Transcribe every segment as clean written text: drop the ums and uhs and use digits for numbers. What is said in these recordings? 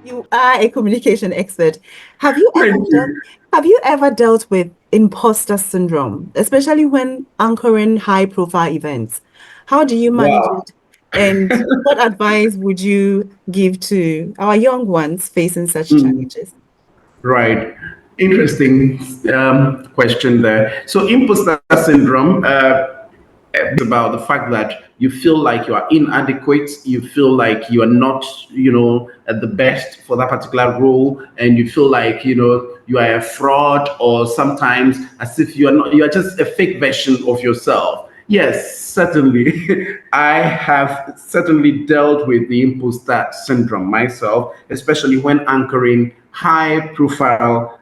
You are a communication expert. Have you ever Thank dealt, you. have you ever dealt with imposter syndrome, especially when anchoring high-profile events? How do you manage Wow. it? And what advice would you give to our young ones facing such Mm, challenges? right. Interesting question there. So, imposter syndrome is about the fact that you feel like you are inadequate, you feel like you are not, at the best for that particular role, and you feel like, you are a fraud, or sometimes as if you are not, you are just a fake version of yourself. Yes, certainly. I have certainly dealt with the imposter syndrome myself, especially when anchoring high profile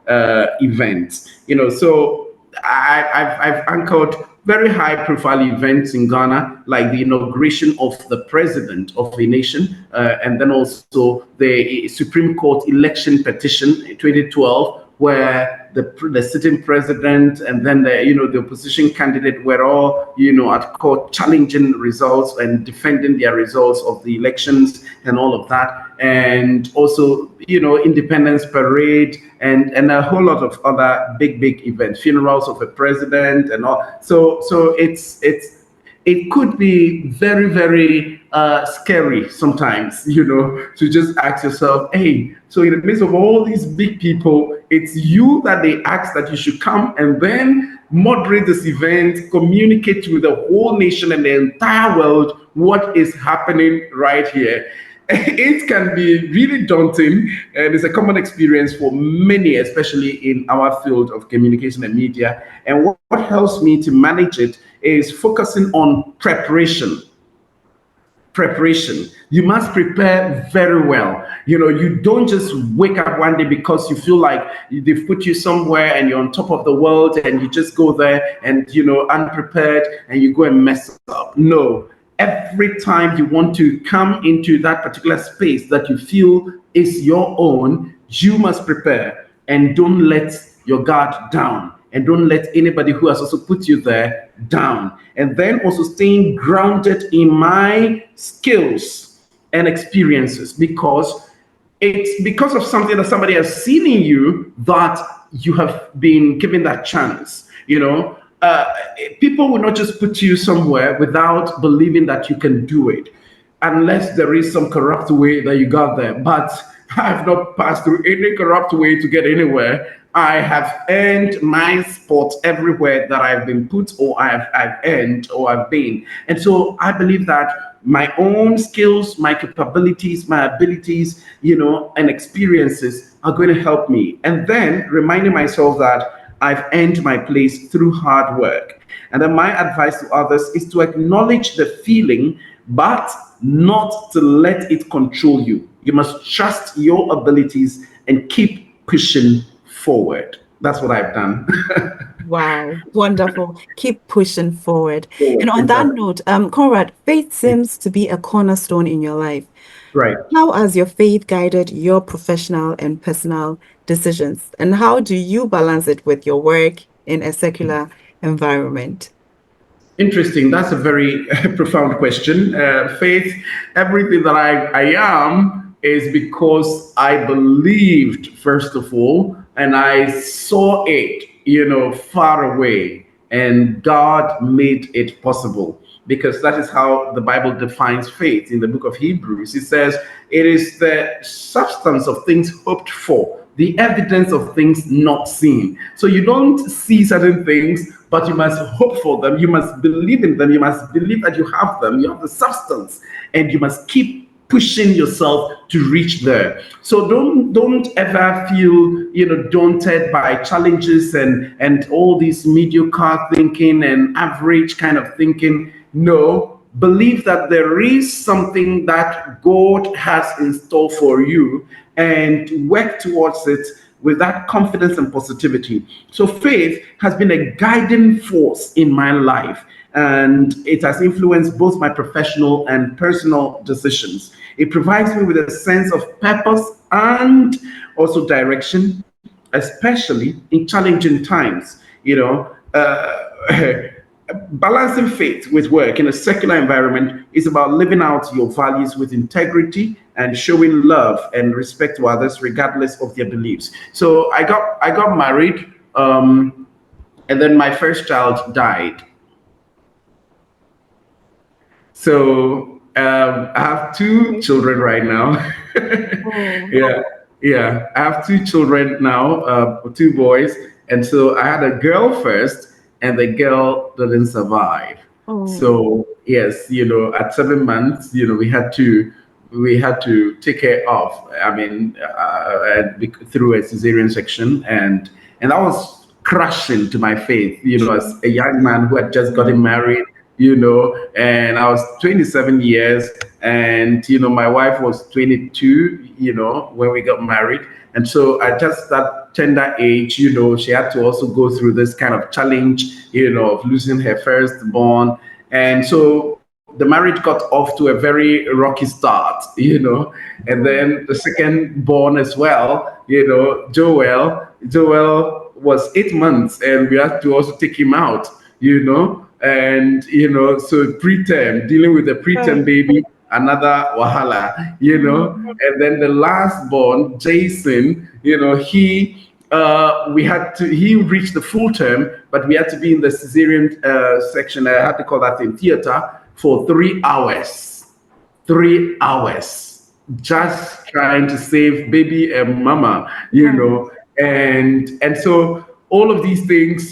events. So I've anchored very high profile events in Ghana, like the inauguration of the president of a nation, and then also the Supreme Court election petition in 2012, where the sitting president and then the opposition candidate were all at court challenging results and defending their results of the elections and all of that, and also Independence Parade and a whole lot of other big events, funerals of a president and all. So it could be very, very scary sometimes, to just ask yourself, hey, so in the midst of all these big people, it's you that they ask that you should come and then moderate this event, communicate with the whole nation and the entire world what is happening right here. It can be really daunting, and it's a common experience for many, especially in our field of communication and media. And what helps me to manage it is focusing on preparation. You must prepare very well. You don't just wake up one day because you feel like they've put you somewhere and you're on top of the world and you just go there and unprepared and you go and mess up. No. Every time you want to come into that particular space that you feel is your own, you must prepare and don't let your guard down, and don't let anybody who has also put you there down. And then also staying grounded in my skills and experiences, because it's because of something that somebody has seen in you that you have been given that chance. People will not just put you somewhere without believing that you can do it, unless there is some corrupt way that you got there. But I've not passed through any corrupt way to get anywhere. I have earned my spot everywhere that I've been put, or I've earned, or I've been. And so I believe that my own skills, my capabilities, my abilities, and experiences are going to help me. And then reminding myself that I've earned my place through hard work. And then my advice to others is to acknowledge the feeling, but not to let it control you. You must trust your abilities and keep pushing forward. That's what I've done. Wow, wonderful. Keep pushing forward. And Forward, on that exactly. note, Conrad, faith seems to be a cornerstone in your life. Right. How has your faith guided your professional and personal decisions? And how do you balance it with your work in a secular environment? Interesting. That's a very profound question. Faith, everything that I am is because I believed, first of all, and I saw it, far away, and God made it possible. Because that is how the Bible defines faith in the book of Hebrews. It says, it is the substance of things hoped for, the evidence of things not seen. So you don't see certain things, but you must hope for them. You must believe in them. You must believe that you have them. You have the substance, and you must keep pushing yourself to reach there. So don't ever feel daunted by challenges and all this mediocre thinking and average kind of thinking. No, believe that there is something that God has in store for you, and work towards it with that confidence and positivity. So faith has been a guiding force in my life, and it has influenced both my professional and personal decisions. It provides me with a sense of purpose and also direction, especially in challenging times. balancing faith with work in a secular environment is about living out your values with integrity and showing love and respect to others regardless of their beliefs. So I got married, and then my first child died. So I have two Okay. children right now. Oh, Yeah, yeah. I have two children now, two boys, and so I had a girl first, and the girl didn't survive. oh, So yes, at 7 months, we had to take her off. I mean, through a cesarean section, and that was crushing to my faith. As true. a young man who had just gotten Mm, married, and I was 27 years, and my wife was 22, when we got married. And so at just that tender age, she had to also go through this kind of challenge, of losing her firstborn. And so the marriage got off to a very rocky start, and mm, then the second born as well, Joel was 8 months, and we had to also take him out, and so preterm, dealing with the preterm right. baby, another wahala, Mm, and then the last born, Jason, he reached the full term, but we had to be in the cesarean section. I had to call that in theater for 3 hours. 3 hours just trying to save baby and mama, right. and so all of these things,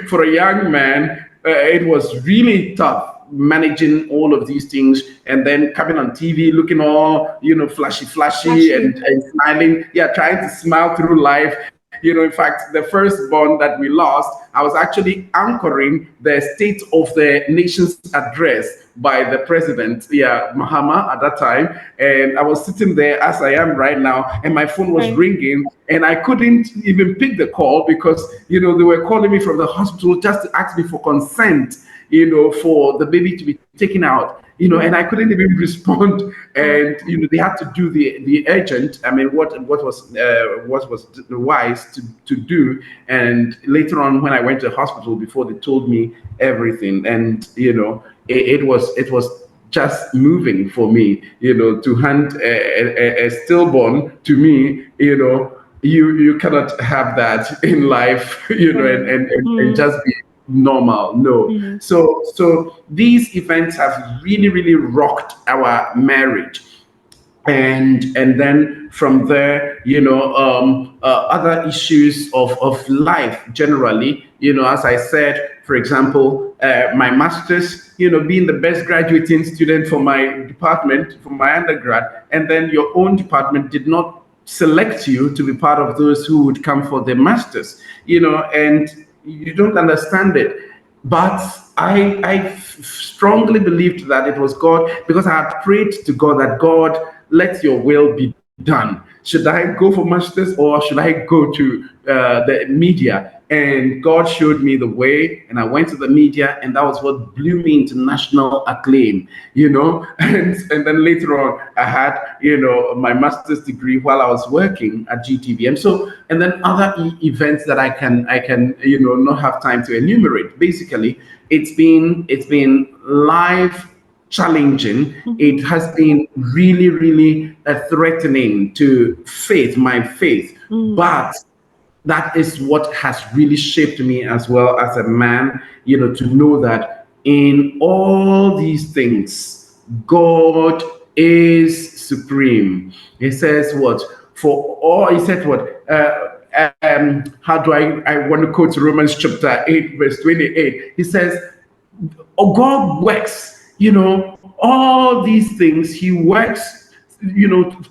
for a young man, it was really tough managing all of these things, and then coming on TV looking all, flashy, flashy, Flashy. and smiling. Yeah, trying to smile through life. In fact, the firstborn that we lost, I was actually anchoring the State of the Nation's address by the president, yeah, Mahama at that time. And I was sitting there as I am right now, and my phone was Right. ringing, and I couldn't even pick the call because, they were calling me from the hospital just to ask me for consent, for the baby to be taken out, and I Mm, couldn't even respond. mm, And they had to do the urgent. I mean, what was wise to do. And later on, when I went to the hospital, before they told me everything, and it was just moving for me, to hand a stillborn to me. You cannot have that in life, and, right. and Mm, just be normal. No. mm, So these events have really, really rocked our marriage. And then from there, other issues of life generally, as I said, for example, my master's, being the best graduating student for my department, for my undergrad, and then your own department did not select you to be part of those who would come for the masters, and you don't understand it. But I strongly believed that it was God, because I had prayed to God that, God, let your will be done. Should I go for masters, or should I go to the media? And God showed me the way, and I went to the media, and that was what blew me into national acclaim, and then later on, I had, my master's degree while I was working at GTV. And so, and then other events that I can not have time to enumerate. Basically, it's been life challenging. mhm, It has been really, really threatening to my faith. mm, But that is what has really shaped me as well as a man, to know that in all these things, God is supreme. He says what? For all, he said what? How do I want to quote Romans chapter 8, verse 28. He says, oh, God works, all these things, He works,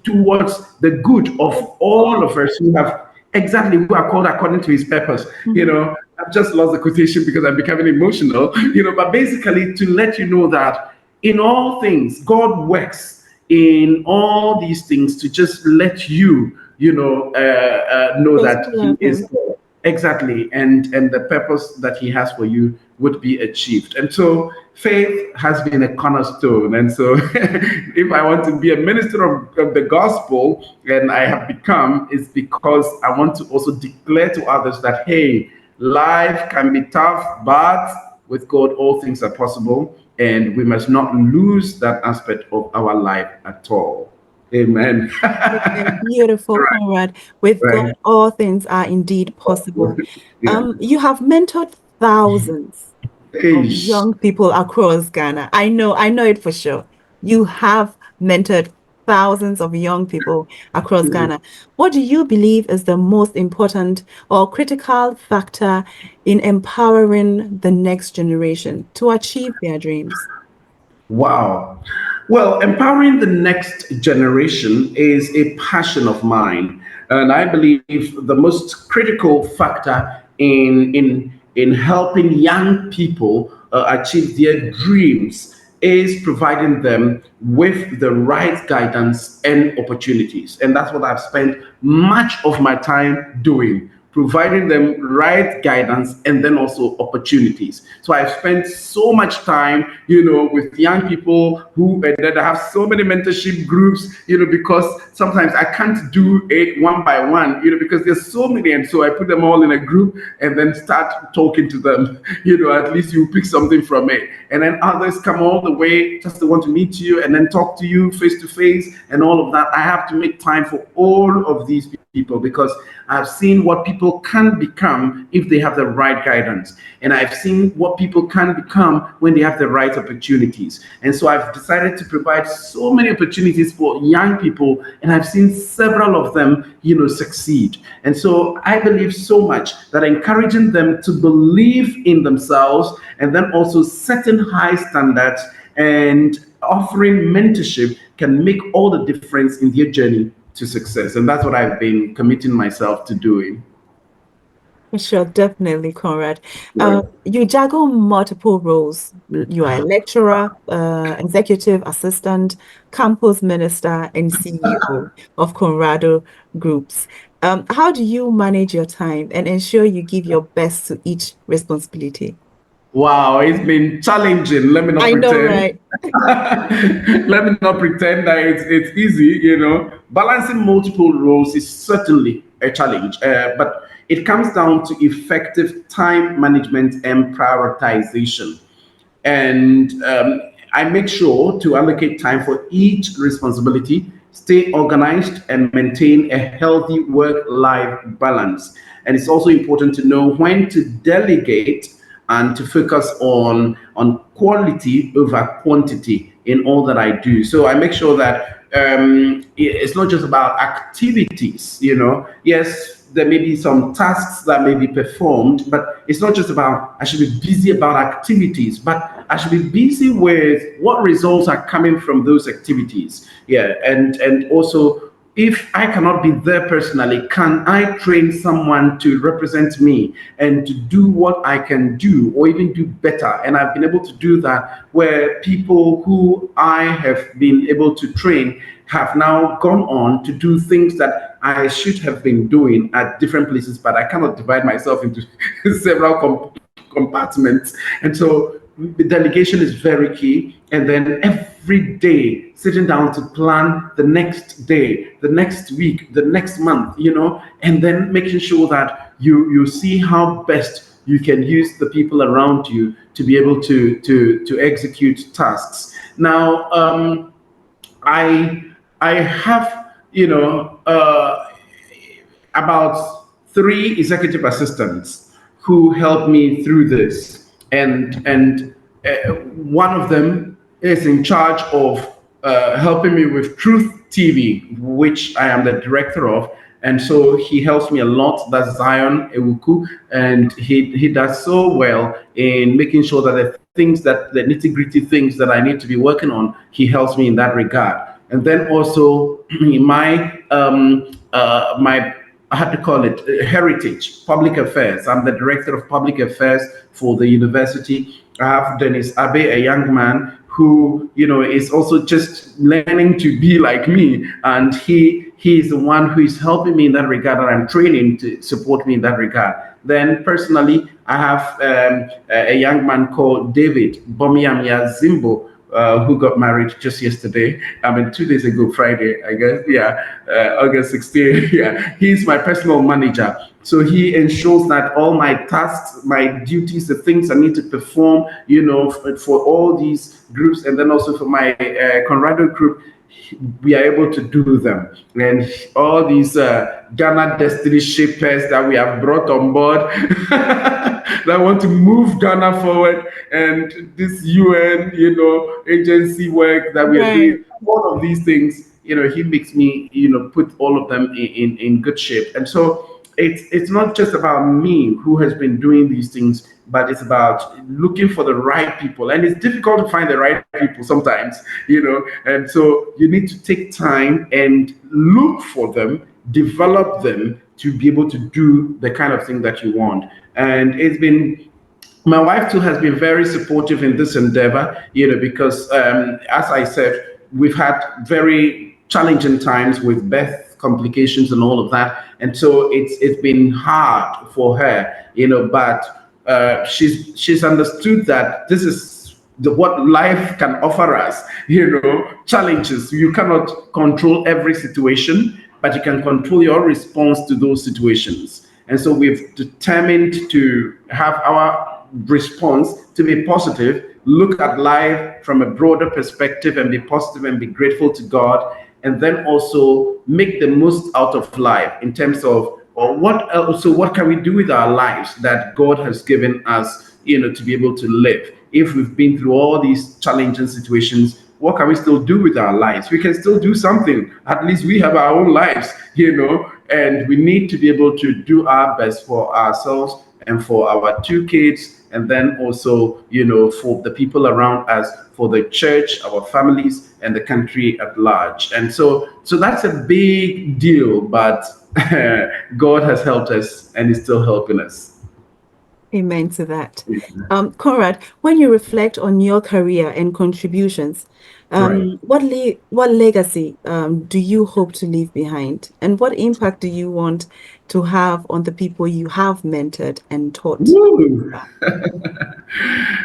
towards the good of all of us who have exactly who are called according to His purpose. mhm, I've just lost the quotation because I'm becoming emotional, but basically to let you know that in all things, God works in all these things to just let you, know they that still He love is him. God. Exactly, and the purpose that He has for you would be achieved. And so faith has been a cornerstone. And so if I want to be a minister of the gospel, and I have become, is because I want to also declare to others that, hey, Life can be tough, but with God, all things are possible, and we must not lose that aspect of our life at all. Amen. Amen. Beautiful, Right, Conrad. With God, right. all things are indeed possible. Yeah. You have mentored thousands of Ish. young people across Ghana. I know it for sure. You have mentored thousands of young people across Ghana. What do you believe is the most important or critical factor in empowering the next generation to achieve their dreams? Wow. Well, empowering the next generation is a passion of mine. And I believe the most critical factor in helping young people achieve their dreams is providing them with the right guidance and opportunities. And that's what I've spent much of my time doing, providing them right guidance and then also opportunities. So I've spent so much time, with young people who and then I have so many mentorship groups, because sometimes I can't do it one by one, because there's so many, and so I put them all in a group and then start talking to them. At least you pick something from it, and then others come all the way just to want to meet you and then talk to you face to face and all of that. I have to make time for all of these people because I've seen what people can become if they have the right guidance. And I've seen what people can become when they have the right opportunities. And so I've decided to provide so many opportunities for young people, and I've seen several of them, succeed. And so I believe so much that encouraging them to believe in themselves and then also setting high standards and offering mentorship can make all the difference in their journey to success. And that's what I've been committing myself to doing. Sure, definitely, Conrad. Right. You juggle multiple roles. You are a lecturer, executive assistant, campus minister, and CEO of Conrado Groups. How do you manage your time and ensure you give your best to each responsibility? Wow, it's been challenging. Let me not I know, pretend. right? Let me not pretend that it's easy. Balancing multiple roles is certainly a challenge, but it comes down to effective time management and prioritization. And I make sure to allocate time for each responsibility, stay organized, and maintain a healthy work life balance. And it's also important to know when to delegate and to focus on quality over quantity in all that I do. So I make sure that it's not just about activities. Yes, there may be some tasks that may be performed, but it's not just about I should be busy about activities, but I should be busy with what results are coming from those activities. Yeah, and also, if I cannot be there personally, can I train someone to represent me and to do what I can do or even do better? And I've been able to do that where people who I have been able to train have now gone on to do things that I should have been doing at different places, but I cannot divide myself into several compartments. And so the delegation is very key. And then every day, sitting down to plan the next day, the next week, the next month, and then making sure that you see how best you can use the people around you to be able to execute tasks. Now, I I have about three executive assistants who helped me through this, and one of them is in charge of helping me with Truth TV, which I am the director of. And so he helps me a lot. That's Zion Ewuku, and he does so well in making sure that the nitty gritty things that I need to be working on, he helps me in that regard. And then also my I had to call it heritage, public affairs. I'm the director of public affairs for the university. I have Dennis Abe, a young man who is also just learning to be like me, and he is the one who is helping me in that regard, and I'm training to support me in that regard. Then personally, I have a young man called David Bomiamia Zimbo, who got married just yesterday. I mean, 2 days ago, Friday, I guess. Yeah, August 16th. Yeah, he's my personal manager. So he ensures that all my tasks, my duties, the things I need to perform, for all these groups, and then also for my Conrado group, we are able to do them. And all these Ghana destiny shapers that we have brought on board that want to move Ghana forward, and this UN, agency work that we are Right. doing, all of these things, he makes me, put all of them in good shape. And so it's not just about me who has been doing these things, but it's about looking for the right people. And it's difficult to find the right people sometimes, and so you need to take time and look for them, develop them to be able to do the kind of thing that you want. And it's been my wife too has been very supportive in this endeavor, because as I said, we've had very challenging times with birth complications and all of that, and so it's been hard for her, but she's understood that this is what life can offer us, challenges. You cannot control every situation, but you can control your response to those situations. And so we've determined to have our response to be positive, look at life from a broader perspective and be positive and be grateful to God, and then also make the most out of life in terms of or what can we do with our lives that God has given us, to be able to live. If we've been through all these challenging situations, what can we still do with our lives? We can still do something. At least we have our own lives, and we need to be able to do our best for ourselves and for our two kids, and then also, for the people around us, for the church, our families, and the country at large. And so that's a big deal, but God has helped us and is still helping us. Amen to that. Conrad, when you reflect on your career and contributions, Right. what legacy do you hope to leave behind? And what impact do you want to have on the people you have mentored and taught? Woo!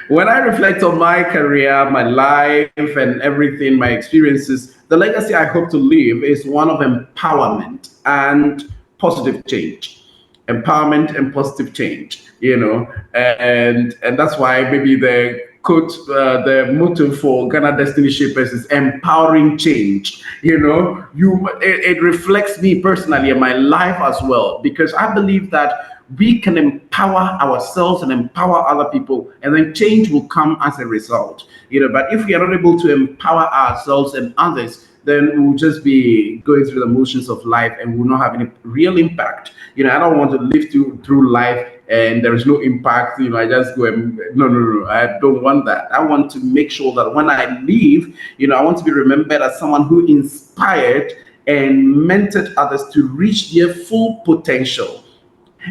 When I reflect on my career, my life, and everything, my experiences, the legacy I hope to leave is one of empowerment and positive change. Empowerment and positive change, and that's why maybe the quote, the motto for Ghana Destiny Shapers is empowering change. It reflects me personally and my life as well, because I believe that we can empower ourselves and empower other people, and then change will come as a result. But if we are not able to empower ourselves and others, then we'll just be going through the motions of life and will not have any real impact. I don't want to live through life and there is no impact. I just go and no. I don't want that. I want to make sure that when I leave, I want to be remembered as someone who inspired and mentored others to reach their full potential.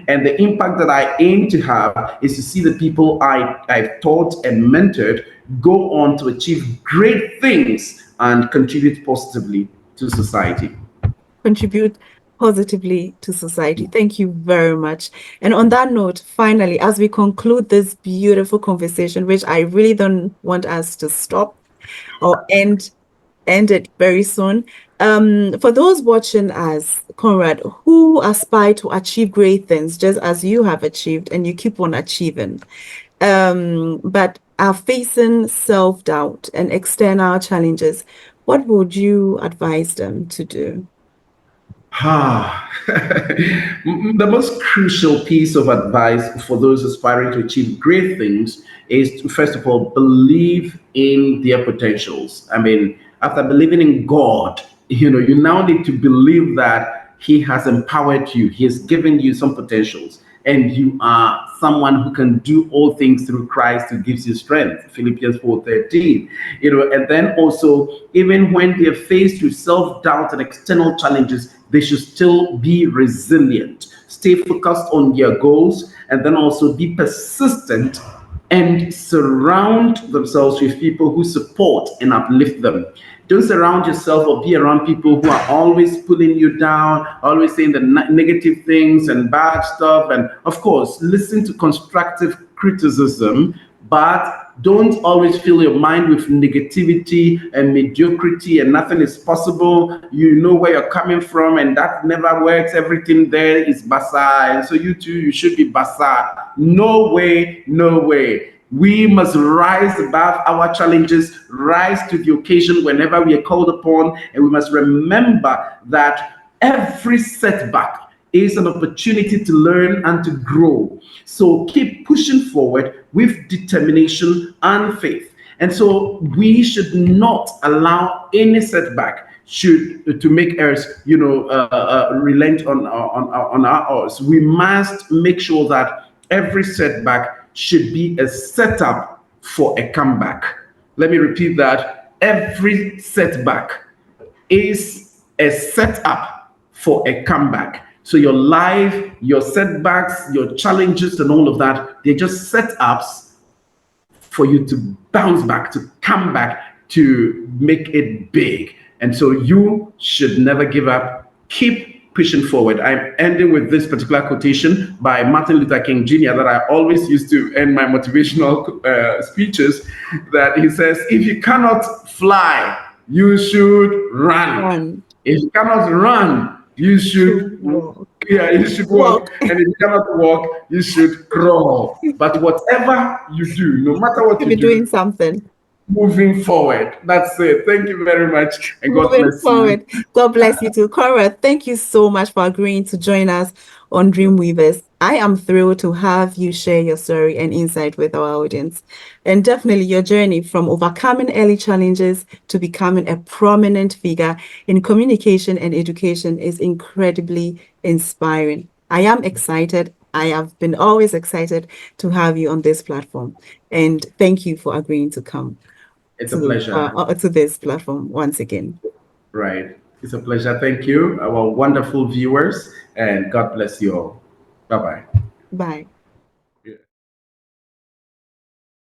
And the impact that I aim to have is to see the people I've taught and mentored go on to achieve great things and contribute positively to society. Contribute positively to society. Thank you very much. And on that note, finally, as we conclude this beautiful conversation, which I really don't want us to stop or end it very soon. For those watching us, Conrad, who aspire to achieve great things, just as you have achieved and you keep on achieving, but are facing self-doubt and external challenges, what would you advise them to do? The most crucial piece of advice for those aspiring to achieve great things is to, first of all, believe in their potentials. I mean, after believing in God, you now need to believe that He has empowered you, He has given you some potentials, and you are someone who can do all things through Christ who gives you strength. Philippians 4:13. And then also, even when they're faced with self-doubt and external challenges, they should still be resilient, stay focused on their goals, and then also be persistent and surround themselves with people who support and uplift them. Don't surround yourself or be around people who are always pulling you down, always saying the negative things and bad stuff. And of course, listen to constructive criticism, but Don't always fill your mind with negativity and mediocrity and nothing is possible. You know where you're coming from and that never works. Everything there is basa. And so you too, you should be basa. No way, no way. We must rise above our challenges, rise to the occasion whenever we are called upon, and we must remember that every setback is an opportunity to learn and to grow. So keep pushing forward with determination and faith. And so we should not allow any setback should to make us, relent on ours. We must make sure that every setback should be a setup for a comeback. Let me repeat that. Every setback is a setup for a comeback. So your life, your setbacks, your challenges, and all of that, they're just setups for you to bounce back, to come back, to make it big. And so you should never give up. Keep pushing forward. I'm ending with this particular quotation by Martin Luther King Jr. that I always used to end my motivational speeches. That he says, if you cannot fly, you should run. One, If you cannot run, you should, two, walk. yeah, you should walk. Walk. And if you cannot walk, you should crawl. But whatever you do, no matter what To you be do, doing something. moving forward. That's it. Thank you very much, and God Moving bless you. forward. God bless you too. Conrad, thank you so much for agreeing to join us on Dreamweavers. I am thrilled to have you share your story and insight with our audience. And definitely your journey from overcoming early challenges to becoming a prominent figure in communication and education is incredibly inspiring. I am excited. I have been always excited to have you on this platform. And thank you for agreeing to come It's a pleasure. to this platform once again. Right. It's a pleasure. Thank you, our wonderful viewers, and God bless you all. Bye bye. Bye.